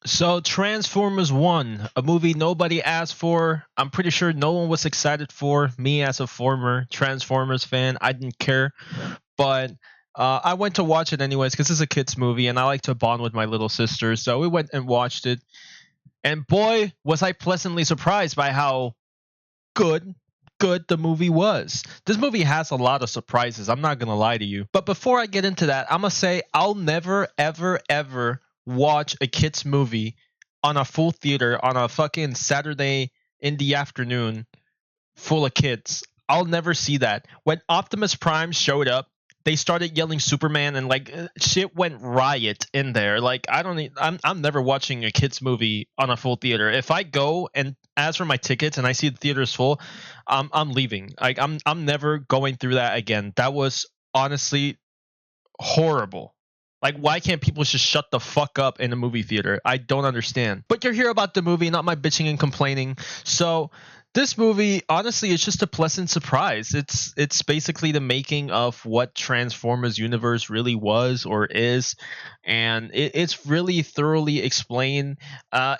So, Transformers One, a movie nobody asked for. I'm pretty sure no one was excited for. Me, as a former Transformers fan, I didn't care. But I went to watch it anyways because it's a kids' movie, and I like to bond with my little sister. So we went and watched it, and boy, was I pleasantly surprised by how good the movie was. This movie has a lot of surprises. I'm not gonna lie to you. But before I get into that, I'm gonna say I'll never, ever, ever watch a kids movie on a full theater on a fucking Saturday in the afternoon full of kids. I'll never see that. When Optimus Prime showed up, they started yelling Superman, and like shit went riot in there. Like I don't I'm never watching a kids movie on a full theater. If I go and ask for my tickets and I see the theater is full, I'm leaving. Like I'm never going through that again. That was honestly horrible. Like, why can't people just shut the fuck up in a movie theater? I don't understand. But you're here about the movie, not my bitching and complaining. So this movie, honestly, is just a pleasant surprise. It's basically the making of what Transformers universe really was or is, and it's really thoroughly explained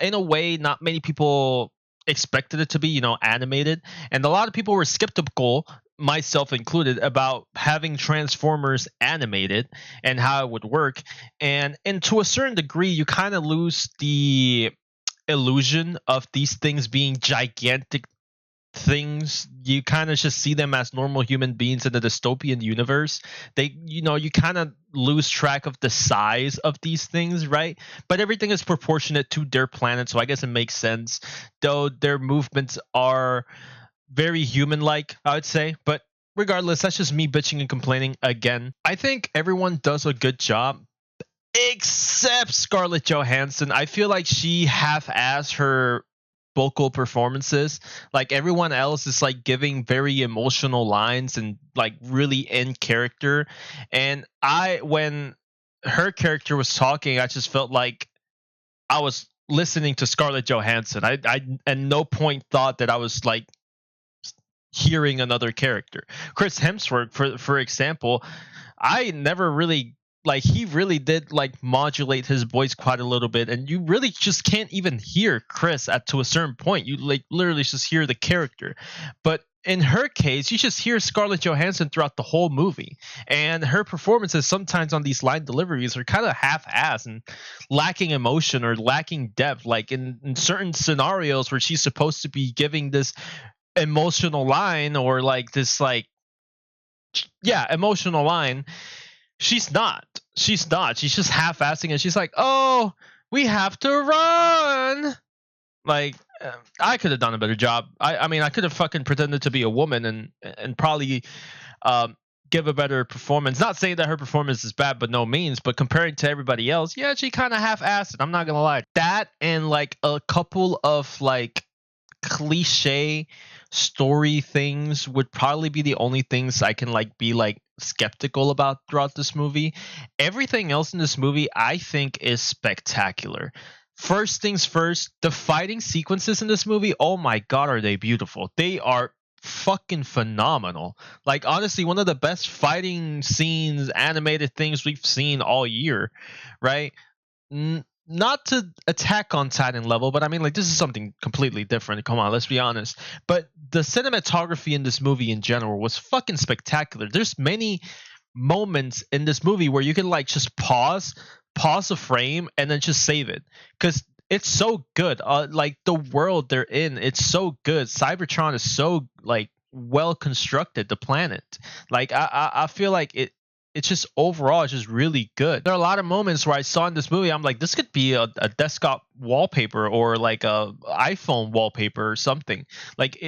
in a way not many people expected it to be. Animated, and a lot of people were skeptical, myself included, about having Transformers animated and how it would work. And to a certain degree, you kind of lose the illusion of these things being gigantic things. You kind of just see them as normal human beings in a dystopian universe. You kind of lose track of the size of these things, right? But everything is proportionate to their planet, so I guess it makes sense, though their movements are very human like, I would say. But regardless, that's just me bitching and complaining again. I think everyone does a good job except Scarlett Johansson. I feel like she half-assed her vocal performances. Like, everyone else is like giving very emotional lines and like really in character. And when her character was talking, I just felt like I was listening to Scarlett Johansson. I at no point thought that I was like hearing another character. Chris Hemsworth, for example, I never really like, he really did like modulate his voice quite a little bit, and you really just can't even hear Chris at to a certain point. You like literally just hear the character. But in her case, you just hear Scarlett Johansson throughout the whole movie, and her performances sometimes on these line deliveries are kind of half-assed and lacking emotion or lacking depth. Like in certain scenarios where she's supposed to be giving this emotional line, or like this like, yeah, emotional line, she's just half-assing it. She's like, oh, we have to run. Like, I could have done a better job. I mean, I could have fucking pretended to be a woman and probably give a better performance. Not saying that her performance is bad, but no means. But comparing to everybody else, yeah, she kind of half-assed it. I'm not gonna lie. That and like a couple of like cliche story things would probably be the only things I can like be like skeptical about throughout this movie. Everything else in this movie I think is spectacular. First things first, the fighting sequences in this movie, oh my god, are they beautiful. They are fucking phenomenal. Like, honestly, one of the best fighting scenes, animated things we've seen all year, right? Not to Attack on Titan level, but I mean, like, this is something completely different. Come on, let's be honest. But the cinematography in this movie in general was fucking spectacular. There's many moments in this movie where you can like just pause a frame and then just save it, because it's so good. Like, the world they're in, it's so good. Cybertron is so like well constructed, the planet. Like, I feel like it's just overall, it's just really good. There are a lot of moments where I saw in this movie, I'm like, this could be a desktop wallpaper or like a iPhone wallpaper or something. Like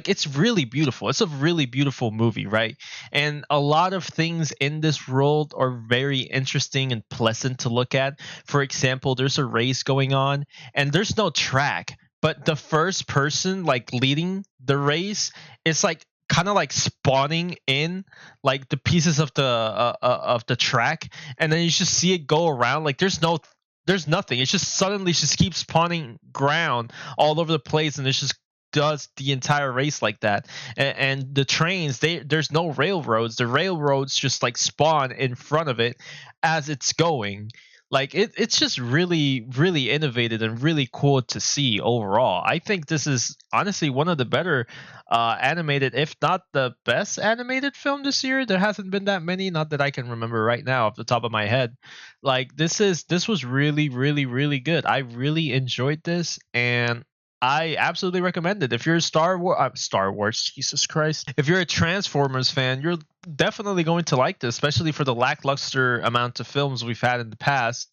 it's really beautiful. It's a really beautiful movie, right? And a lot of things in this world are very interesting and pleasant to look at. For example, there's a race going on and there's no track, but the first person like leading the race is like kind of like spawning in like the pieces of the track, and then you just see it go around. Like, there's nothing. It's just suddenly just keeps spawning ground all over the place, and it just does the entire race like that. And the trains, there's no railroads. The railroads just like spawn in front of it as it's going. Like it's just really, really innovative and really cool to see overall. I think this is honestly one of the better animated, if not the best animated film this year. There hasn't been that many, not that I can remember right now off the top of my head. Like this was really, really, really good. I really enjoyed this, and I absolutely recommend it. If you're a Star Wars, Jesus Christ. If you're a Transformers fan, you're definitely going to like this, especially for the lackluster amount of films we've had in the past.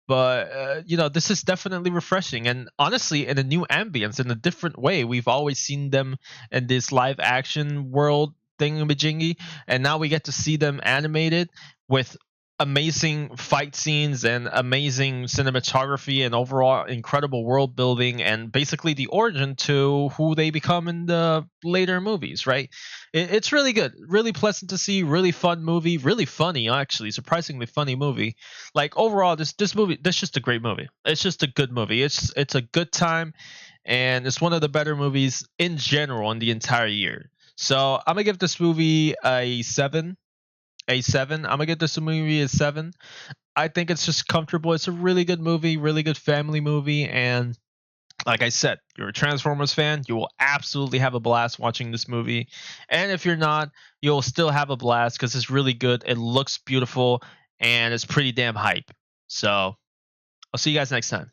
But this is definitely refreshing, and honestly, in a new ambience, in a different way. We've always seen them in this live action world thingamajiggy, and now we get to see them animated with amazing fight scenes and amazing cinematography and overall incredible world building, and basically the origin to who they become in the later movies, right? It's really good, really pleasant to see, really fun movie, really funny, actually, surprisingly funny movie. Like overall, this movie, this just a great movie. It's just a good movie. It's a good time, and it's one of the better movies in general in the entire year. So I'm gonna give this movie a seven. A 7. I'm gonna give this movie a 7. I think it's just comfortable. It's a really good movie, really good family movie, and like I said, you're a Transformers fan, you will absolutely have a blast watching this movie. And if you're not, you'll still have a blast because it's really good. It looks beautiful and it's pretty damn hype. So I'll see you guys next time.